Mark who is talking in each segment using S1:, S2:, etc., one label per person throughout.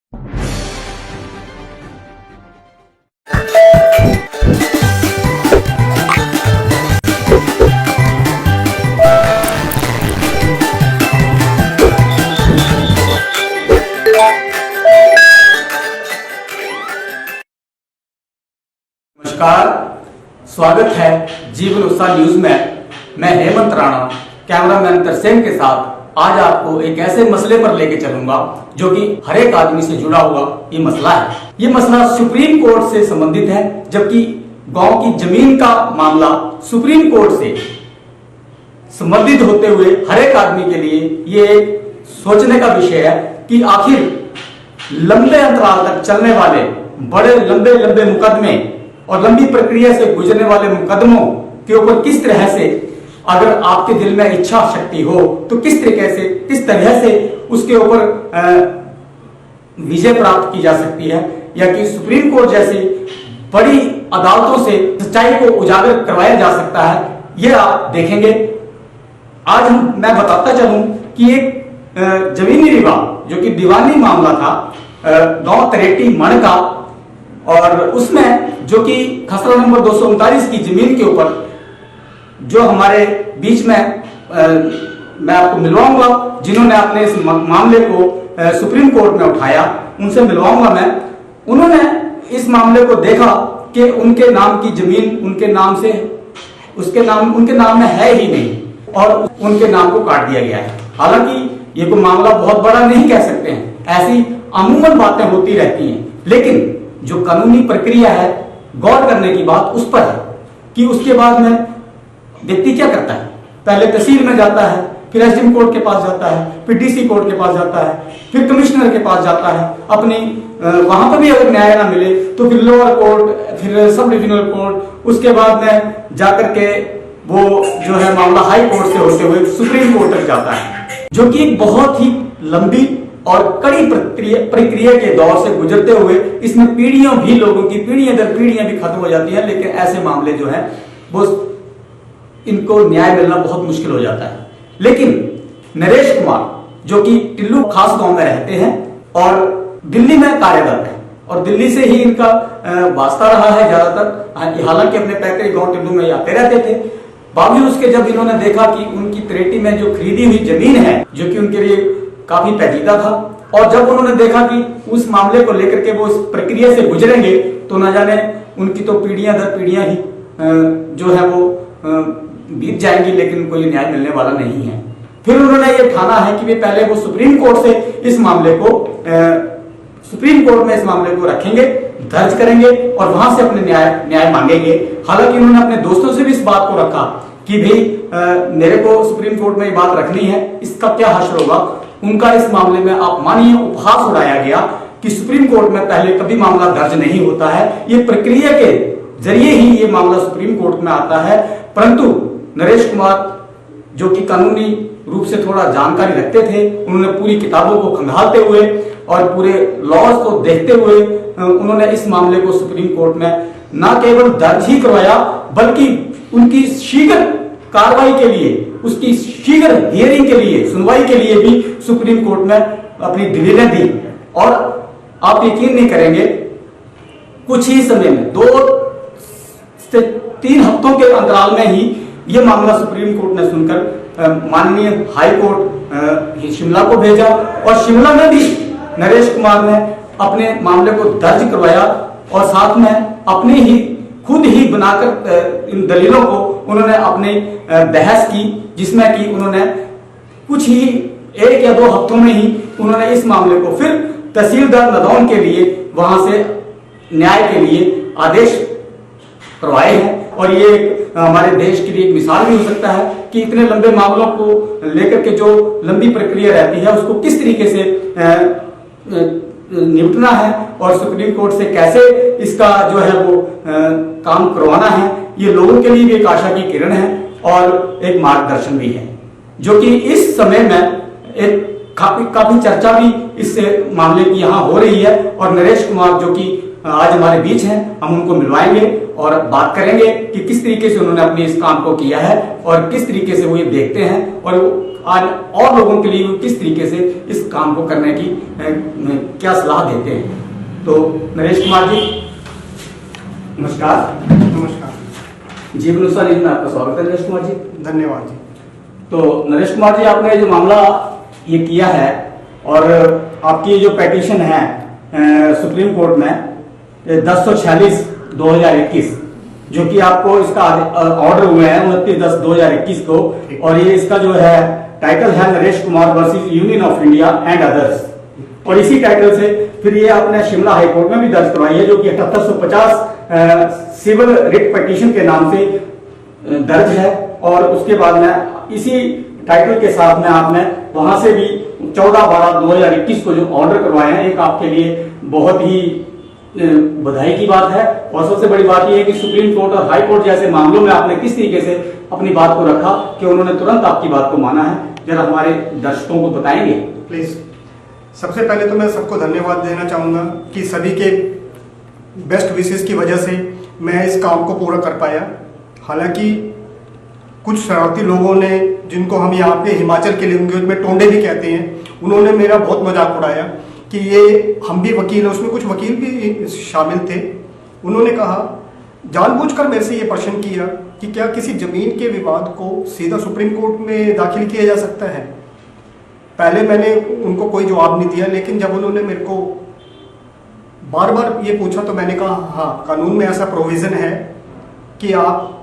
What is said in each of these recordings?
S1: नमस्कार, स्वागत है जीवन उत्साह न्यूज में। मैं हेमंत राणा कैमरामैन तरसेम के साथ आज आपको एक ऐसे मसले पर लेके चलूंगा जो कि हर एक आदमी से जुड़ा हुआ ये मसला है। ये मसला सुप्रीम कोर्ट से संबंधित है, जबकि गांव की जमीन का मामला सुप्रीम कोर्ट से संबंधित होते हुए हर एक आदमी के लिए ये सोचने का विषय है कि आखिर लंबे अंतराल तक चलने वाले बड़े लंबे मुकदमे और लंबी प्रक्रिया से गुजरने वाले मुकदमों के ऊपर किस तरह से, अगर आपके दिल में इच्छा शक्ति हो तो किस तरह से उसके ऊपर विजय प्राप्त की जा सकती है, या कि सुप्रीम कोर्ट जैसी बड़ी अदालतों से सच्चाई को उजागर करवाया जा सकता है, यह आप देखेंगे। आज मैं बताता चलूं कि एक जमीनी विवाद जो कि दीवानी मामला था गांव तरेटी मण का, और उसमें जो कि खसरा नंबर 239 की जमीन के ऊपर जो हमारे बीच में मैं आपको मिलवाऊंगा, जिन्होंने अपने इस मामले को सुप्रीम कोर्ट में उठाया, उनसे मिलवाऊंगा मैं। उन्होंने इस मामले को देखा कि उनके नाम की जमीन उनके नाम में है ही नहीं और उनके नाम को काट दिया गया है। हालांकि ये कोई मामला बहुत बड़ा नहीं कह सकते हैं, ऐसी अमूमन बातें होती रहती हैं, लेकिन जो कानूनी प्रक्रिया है गौर करने की बात उस पर है कि उसके बाद में व्यक्ति क्या करता है। पहले तहसील में जाता है, फिर एसडीएम कोर्ट के पास जाता है, फिर डीसी कोर्ट के पास जाता है, फिर कमिश्नर के पास जाता है अपनी, वहां पर भी अगर न्याय ना मिले तो फिर लोअर कोर्ट, फिर सब डिविजनल कोर्ट, उसके बाद में जाकर के वो जो है मामला हाई कोर्ट से होते हुए सुप्रीम कोर्ट तक जाता है, जो कि एक बहुत ही लंबी और कड़ी प्रक्रिया के दौर से गुजरते हुए इसमें लोगों की पीढ़ियां दर पीढ़ियां भी खत्म हो जाती हैं। लेकिन ऐसे मामले जो है वो इनको न्याय मिलना बहुत मुश्किल हो जाता है। लेकिन नरेश कुमार जो कि टिल्लू खास गांव में रहते हैं और दिल्ली में कार्यरत है, और दिल्ली से ही इनका वास्ता रहा है ज्यादातर, हालांकि अपने पैतृक गांव टिल्लू में आते रहते थे। बावजूद उसके जब इन्होंने देखा कि उनकी तरेटी में जो खरीदी हुई जमीन है जो कि उनके लिए काफी पेचीदा था, और जब उन्होंने देखा कि उस मामले को लेकर के वो इस प्रक्रिया से गुजरेंगे तो न जाने उनकी तो पीढ़ियां दर पीढ़ियां ही जो है वो बीत जाएंगी, लेकिन कोई न्याय मिलने वाला नहीं है। फिर उन्होंने ये ठाना है कि वे पहले वो सुप्रीम कोर्ट में इस मामले को रखेंगे, दर्ज करेंगे और वहां से अपने न्याय मांगेंगे। हालांकि उन्होंने अपने दोस्तों से भी इस बात को रखा कि भाई मेरे को सुप्रीम कोर्ट में ये बात रखनी है, इसका क्या हश्र होगा। उनका इस मामले में अपमाननीय उपहास उड़ाया गया कि सुप्रीम कोर्ट में पहले कभी मामला दर्ज नहीं होता है, ये प्रक्रिया के जरिए ही ये मामला सुप्रीम कोर्ट में आता है। परंतु नरेश कुमार जो कि कानूनी रूप से थोड़ा जानकारी रखते थे, उन्होंने पूरी किताबों को खंगालते हुए और पूरे लॉज को देखते हुए उन्होंने इस मामले को सुप्रीम कोर्ट में न केवल दर्ज ही करवाया, बल्कि उनकी शीघ्र कार्रवाई के लिए, उसकी शीघ्र हियरिंग के लिए, सुनवाई के लिए भी सुप्रीम कोर्ट में अपनी दलीलें दी। और आप यकीन नहीं करेंगे, कुछ ही समय में 2 से 3 हफ्तों के अंतराल में ही यह मामला सुप्रीम कोर्ट ने सुनकर माननीय हाई कोर्ट शिमला को भेजा, और शिमला में भी नरेश कुमार ने अपने मामले को दर्ज करवाया और साथ में अपने ही खुद ही बनाकर इन दलीलों को उन्होंने अपने बहस की, जिसमें कि उन्होंने कुछ ही 1 या 2 हफ्तों में ही उन्होंने इस मामले को फिर तहसीलदार नदौन के लिए वहां से न्याय के लिए आदेश करवाए हैं। और ये हमारे देश के लिए एक मिसाल भी हो सकता है कि इतने लंबे मामलों को लेकर के जो लंबी प्रक्रिया रहती है उसको किस तरीके से निपटना है और सुप्रीम कोर्ट से कैसे इसका जो है वो काम करवाना है। ये लोगों के लिए भी एक आशा की किरण है और एक मार्गदर्शन भी है, जो कि इस समय में एक काफी चर्चा भी इस मामले की यहाँ हो रही है। और नरेश कुमार जो कि आज हमारे बीच हैं, हम उनको मिलवाएंगे और बात करेंगे कि किस तरीके से उन्होंने अपने इस काम को किया है और किस तरीके से वो ये देखते हैं और आज और लोगों के लिए किस तरीके से इस काम को करने की क्या सलाह देते हैं। तो नरेश कुमार जी नमस्कार।
S2: नमस्कार।
S1: जीवन उत्सव न्यूज में आपका स्वागत है नरेश कुमार जी।
S2: धन्यवाद जी।
S1: तो नरेश कुमार जी, आपने जो मामला ये किया है और आपकी जो पेटिशन है सुप्रीम कोर्ट में 1046/2021 जो कि आपको इसका ऑर्डर हुए हैं 29/10/2021 को, और ये इसका जो है टाइटल है Naresh Kumar versus union of India and others, और इसी टाइटल से फिर ये आपने शिमला हाई कोर्ट में भी दर्ज करवाई है जो कि 7850 सिविल रिट पिटीशन के नाम से दर्ज है। और उसके बाद में इसी टाइटल के साथ में आपने वहां से भी 14/12/2021 को जो ऑर्डर करवाए हैं, एक आपके लिए बहुत ही बधाई की बात है। और सबसे बड़ी बात यह है कि सुप्रीम कोर्ट और हाई कोर्ट जैसे मामलों में आपने किस तरीके से अपनी बात को रखा कि उन्होंने तुरंत आपकी बात को माना है, जरा हमारे दर्शकों को बताएंगे
S2: प्लीज। सबसे पहले तो मैं सबको धन्यवाद देना चाहूंगा कि सभी के बेस्ट विशेष की वजह से मैं इस काम को पूरा कर पाया। हालांकि कुछ शरारती लोगों ने, जिनको हम यहाँ पे हिमाचल के लैंग्वेज में टोंडे भी कहते हैं, उन्होंने मेरा बहुत मजाक उड़ाया कि ये हम भी वकील हैं, उसमें कुछ वकील भी शामिल थे। उन्होंने कहा, जानबूझकर मेरे से ये प्रश्न किया कि क्या किसी जमीन के विवाद को सीधा सुप्रीम कोर्ट में दाखिल किया जा सकता है। पहले मैंने उनको कोई जवाब नहीं दिया, लेकिन जब उन्होंने मेरे को बार बार ये पूछा तो मैंने कहा हाँ, कानून में ऐसा प्रोविजन है कि आप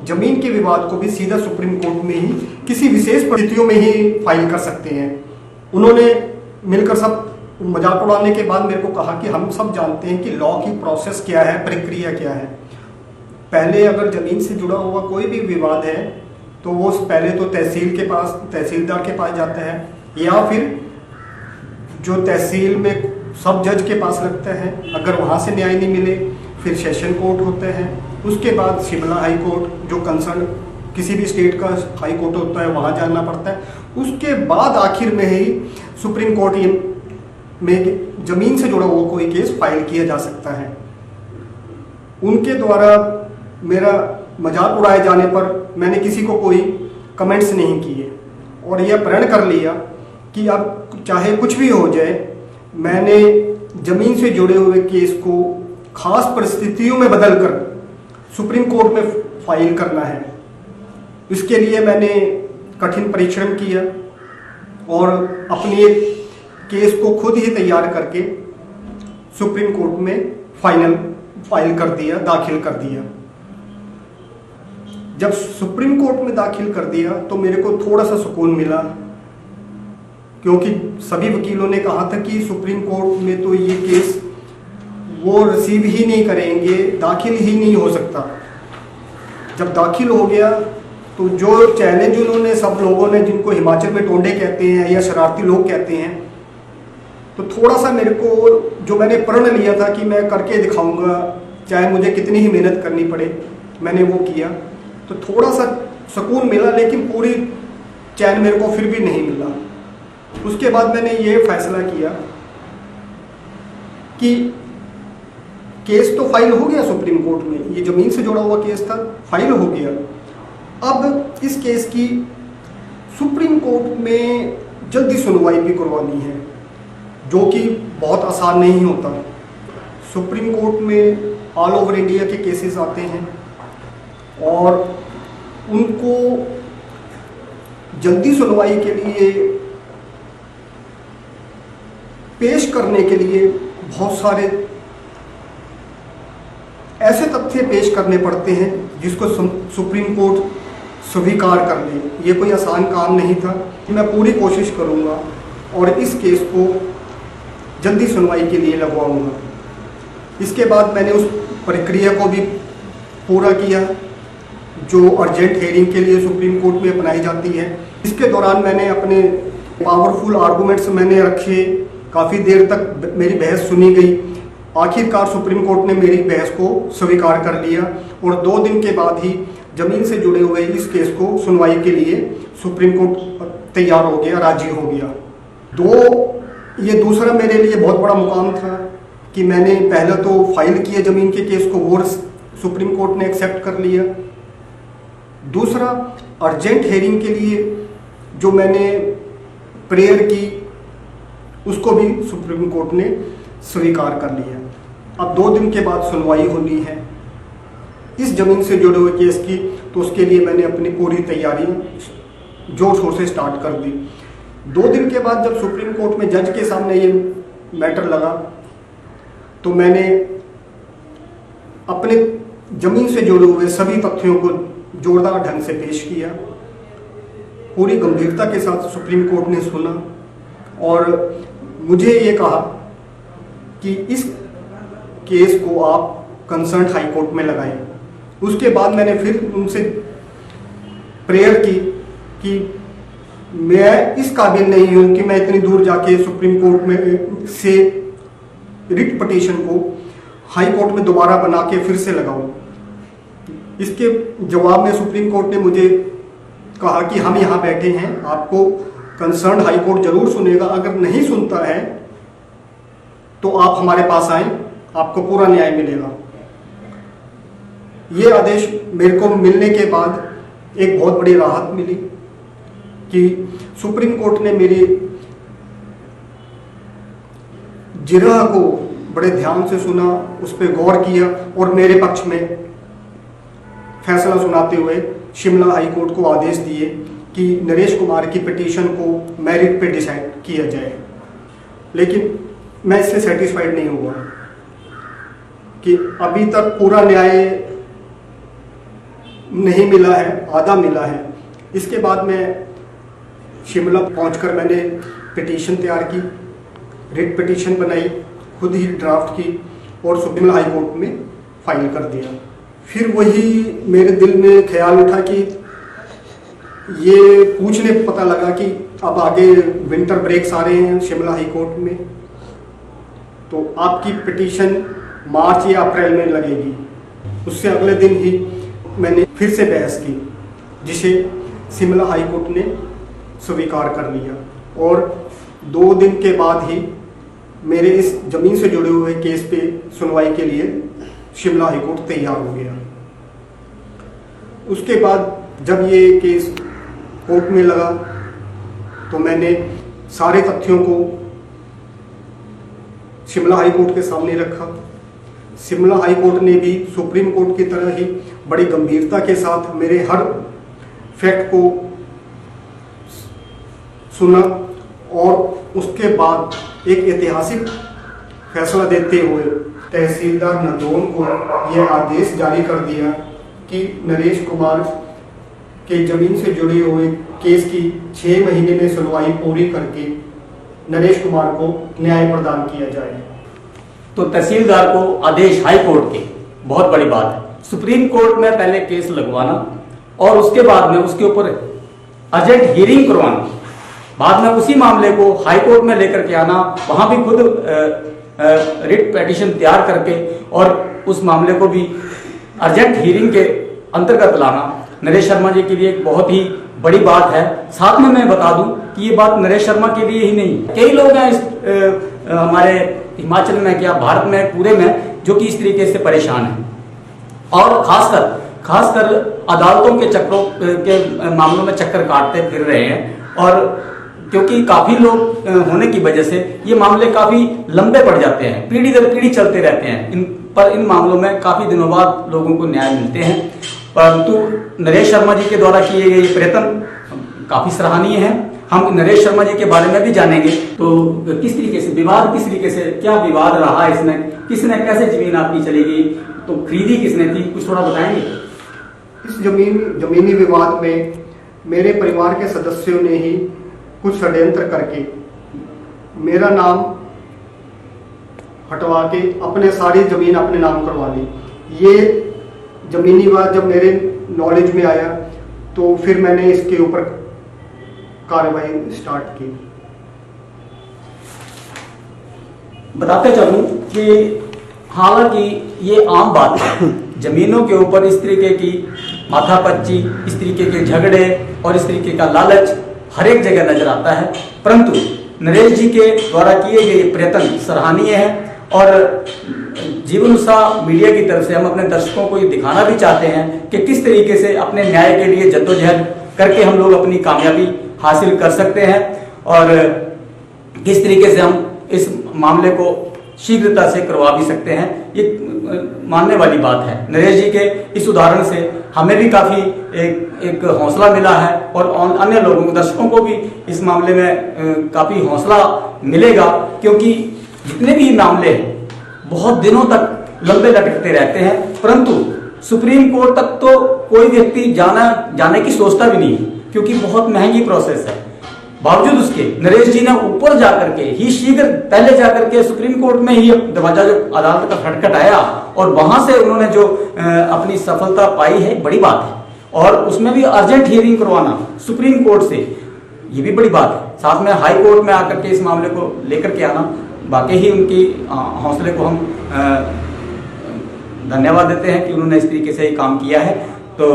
S2: जमीन के विवाद को भी सीधा सुप्रीम कोर्ट में ही किसी विशेष परिस्थितियों में ही फाइल कर सकते हैं। उन्होंने मिलकर सब मजाक उड़ाने के बाद मेरे को कहा कि हम सब जानते हैं कि लॉ की प्रोसेस क्या है, प्रक्रिया क्या है। पहले अगर जमीन से जुड़ा हुआ कोई भी विवाद है तो वो पहले तो तहसील के पास, तहसीलदार के पास जाता है, या फिर जो तहसील में सब जज के पास लगता है। अगर वहाँ से न्याय नहीं मिले फिर सेशन कोर्ट होते हैं, उसके बाद शिमला हाई कोर्ट जो कंसर्न किसी भी स्टेट का हाई कोर्ट होता है वहाँ जाना पड़ता है। उसके बाद आखिर में ही सुप्रीम कोर्ट में जमीन से जुड़ा हुआ कोई केस फाइल किया जा सकता है। उनके द्वारा मेरा मजाक उड़ाए जाने पर मैंने किसी को कोई कमेंट्स नहीं किए और यह प्रण कर लिया कि अब चाहे कुछ भी हो जाए, मैंने जमीन से जुड़े हुए केस को खास परिस्थितियों में बदलकर सुप्रीम कोर्ट में फाइल करना है। इसके लिए मैंने कठिन परिश्रम किया और अपनी एक केस को खुद ही तैयार करके सुप्रीम कोर्ट में फाइल कर दिया, दाखिल कर दिया। जब सुप्रीम कोर्ट में दाखिल कर दिया तो मेरे को थोड़ा सा सुकून मिला, क्योंकि सभी वकीलों ने कहा था कि सुप्रीम कोर्ट में तो ये केस वो रिसीव ही नहीं करेंगे, दाखिल ही नहीं हो सकता। जब दाखिल हो गया तो जो चैलेंज उन्होंने, सब लोगों ने, जिनको हिमाचल में टोंडे कहते हैं या शरारती लोग कहते हैं, तो थोड़ा सा मेरे को, जो मैंने प्रण लिया था कि मैं करके दिखाऊंगा चाहे मुझे कितनी ही मेहनत करनी पड़े, मैंने वो किया तो थोड़ा सा सुकून मिला, लेकिन पूरी चैन मेरे को फिर भी नहीं मिला। उसके बाद मैंने ये फैसला किया कि केस तो फाइल हो गया सुप्रीम कोर्ट में, ये जमीन से जुड़ा हुआ केस था, फाइल हो गया। अब इस केस की सुप्रीम कोर्ट में जल्दी सुनवाई भी करवानी है, जो कि बहुत आसान नहीं होता। सुप्रीम कोर्ट में ऑल ओवर इंडिया के केसेस आते हैं और उनको जल्दी सुनवाई के लिए पेश करने के लिए बहुत सारे ऐसे तथ्य पेश करने पड़ते हैं जिसको सुप्रीम कोर्ट स्वीकार कर ले। ये कोई आसान काम नहीं था। मैं पूरी कोशिश करूंगा और इस केस को जल्दी सुनवाई के लिए लगवाऊंगा। इसके बाद मैंने उस प्रक्रिया को भी पूरा किया जो अर्जेंट हेयरिंग के लिए सुप्रीम कोर्ट में अपनाई जाती है। इसके दौरान मैंने अपने पावरफुल आर्गूमेंट्स मैंने रखे, काफ़ी देर तक मेरी बहस सुनी गई। आखिरकार सुप्रीम कोर्ट ने मेरी बहस को स्वीकार कर लिया और 2 दिन के बाद ही जमीन से जुड़े हुए इस केस को सुनवाई के लिए सुप्रीम कोर्ट तैयार हो गया, राजी हो गया। ये दूसरा मेरे लिए बहुत बड़ा मुकाम था कि मैंने पहले तो फाइल किया जमीन के केस को, वो सुप्रीम कोर्ट ने एक्सेप्ट कर लिया। दूसरा, अर्जेंट हेयरिंग के लिए जो मैंने प्रेयर की उसको भी सुप्रीम कोर्ट ने स्वीकार कर लिया। अब 2 दिन के बाद सुनवाई होनी है इस जमीन से जुड़े हुए केस की, तो उसके लिए मैंने अपनी पूरी तैयारी जोर शोर से स्टार्ट कर दी। 2 दिन के बाद जब सुप्रीम कोर्ट में जज के सामने ये मैटर लगा, तो मैंने अपने जमीन से जुड़े हुए सभी तथ्यों को जोरदार ढंग से पेश किया। पूरी गंभीरता के साथ सुप्रीम कोर्ट ने सुना और मुझे ये कहा कि इस केस को आप कंसर्न हाई कोर्ट में लगाएं। उसके बाद मैंने फिर उनसे प्रेयर की कि मैं इस काबिल नहीं हूं कि मैं इतनी दूर जाके सुप्रीम कोर्ट में से रिट पिटीशन को हाई कोर्ट में दोबारा बना के फिर से लगाऊं। इसके जवाब में सुप्रीम कोर्ट ने मुझे कहा कि हम यहाँ बैठे हैं, आपको कंसर्न हाई कोर्ट जरूर सुनेगा, अगर नहीं सुनता है तो आप हमारे पास आए, आपको पूरा न्याय मिलेगा। ये आदेश मेरे को मिलने के बाद एक बहुत बड़ी राहत मिली कि सुप्रीम कोर्ट ने मेरी जिरह को बड़े ध्यान से सुना, उस पर गौर किया और मेरे पक्ष में फैसला सुनाते हुए शिमला हाई कोर्ट को आदेश दिए कि नरेश कुमार की पिटीशन को मेरिट पे डिसाइड किया जाए। लेकिन मैं इससे सेटिस्फाइड नहीं हुआ कि अभी तक पूरा न्याय नहीं मिला है, आधा मिला है। इसके बाद मैं शिमला पहुंचकर मैंने पिटीशन तैयार की, रिट पिटीशन बनाई, खुद ही ड्राफ्ट की और शिमला हाई कोर्ट में फाइल कर दिया। फिर वही मेरे दिल में ख्याल उठा कि ये पूछने पता लगा कि अब आगे विंटर ब्रेक्स आ रहे हैं शिमला हाई कोर्ट में, तो आपकी पिटीशन मार्च या अप्रैल में लगेगी। उससे अगले दिन ही मैंने फिर से बहस की, जिसे शिमला हाई कोर्ट ने स्वीकार कर लिया और 2 दिन के बाद ही मेरे इस जमीन से जुड़े हुए केस पे सुनवाई के लिए शिमला हाई कोर्ट तैयार हो गया। उसके बाद जब ये केस कोर्ट में लगा तो मैंने सारे तथ्यों को शिमला हाई कोर्ट के सामने रखा। शिमला हाई कोर्ट ने भी सुप्रीम कोर्ट की तरह ही बड़ी गंभीरता के साथ मेरे हर फैक्ट को सुना और उसके बाद एक ऐतिहासिक फैसला देते हुए तहसीलदार नदौन को यह आदेश जारी कर दिया कि नरेश कुमार के जमीन से जुड़े हुए केस की 6 महीने में सुनवाई पूरी करके नरेश कुमार को न्याय प्रदान किया जाए।
S1: तो तहसीलदार को आदेश हाई कोर्ट के, बहुत बड़ी बात है। सुप्रीम कोर्ट में पहले केस लगवाना और उसके बाद में उसके ऊपर अर्जेंट हियरिंग करवाना, बाद में उसी मामले को हाई कोर्ट में लेकर के आना, वहां भी खुद रिट पिटीशन तैयार करके और उस मामले को भी अर्जेंट हियरिंग के अंतर्गत लाना नरेश शर्मा जी के लिए एक बहुत ही बड़ी बात है। साथ में मैं बता दूं कि ये बात नरेश शर्मा के लिए ही नहीं, कई लोग हैं इस हमारे हिमाचल में, क्या भारत में पूरे में, जो कि इस तरीके से परेशान हैं और खासकर अदालतों के चक्रों के मामलों में चक्कर काटते फिर रहे हैं। और क्योंकि काफी लोग होने की वजह से ये मामले काफी लंबे पड़ जाते हैं, पीढ़ी दर पीढ़ी चलते रहते हैं। इन मामलों में काफी दिनों बाद लोगों को न्याय मिलते हैं, परंतु नरेश शर्मा जी के द्वारा किए गए ये प्रयत्न काफी सराहनीय है। हम नरेश शर्मा जी के बारे में भी जानेंगे। तो किस तरीके से विवाद, किस तरीके से क्या विवाद रहा इसमें, किसने कैसे जमीन आपकी चली गई, तो खरीदी किसने थी, कुछ थोड़ा बताएंगे।
S2: इस जमीनी विवाद में मेरे परिवार के सदस्यों ने ही कुछ षड्यंत्र करके मेरा नाम हटवा के अपने सारी जमीन अपने नाम करवा ली। ये जमीनी विवाद जब मेरे नॉलेज में आया तो फिर मैंने इसके ऊपर कार्रवाई स्टार्ट की।
S1: बताते चलूं कि हालांकि ये आम बात है, जमीनों के ऊपर इस तरीके की माथापच्ची, इस तरीके के झगड़े और इस तरीके का लालच हर एक जगह नजर आता है, परंतु नरेश जी के द्वारा किए गए प्रयत्न सराहनीय है और जीवन उत्साह मीडिया की तरफ से हम अपने दर्शकों को ये दिखाना भी चाहते हैं कि किस तरीके से अपने न्याय के लिए जद्दोजहद करके हम लोग अपनी कामयाबी हासिल कर सकते हैं और किस तरीके से हम इस मामले को शीघ्रता से करवा भी सकते हैं, ये मानने वाली बात है। नरेश जी के इस उदाहरण से हमें भी काफी एक हौसला मिला है और अन्य लोगों को, दर्शकों को भी इस मामले में काफी हौसला मिलेगा, क्योंकि जितने भी मामले हैं बहुत दिनों तक लंबे लटकते रहते हैं, परंतु सुप्रीम कोर्ट तक तो कोई व्यक्ति जाने की सोचता भी नहीं, क्योंकि बहुत महंगी प्रोसेस है। बावजूद उसके नरेश जी ने ऊपर जाकर के ही शीघ्र पहले जाकर के सुप्रीम कोर्ट में ही दरवाजा जो अदालत का खटखटाया और वहां से उन्होंने जो अपनी सफलता पाई है, बड़ी बात है। और उसमें भी अर्जेंट हियरिंग करवाना सुप्रीम कोर्ट से, ये भी बड़ी बात है। साथ में हाई कोर्ट में आकर के इस मामले को लेकर के आना, वाकई ही उनकी हौसले को हम धन्यवाद देते हैं कि उन्होंने इस तरीके से काम किया है। तो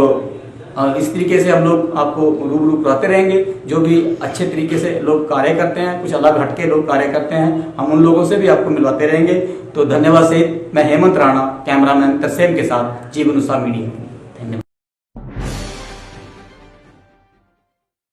S1: इस तरीके से हम लोग आपको रूबरू कराते रहेंगे। जो भी अच्छे तरीके से लोग कार्य करते हैं, कुछ अलग हटके लोग कार्य करते हैं, हम उन लोगों से भी आपको मिलवाते रहेंगे। तो धन्यवाद से मैं हेमंत राणा, कैमरामैन तरसेम के साथ, जीवन उत्साह मीडिया।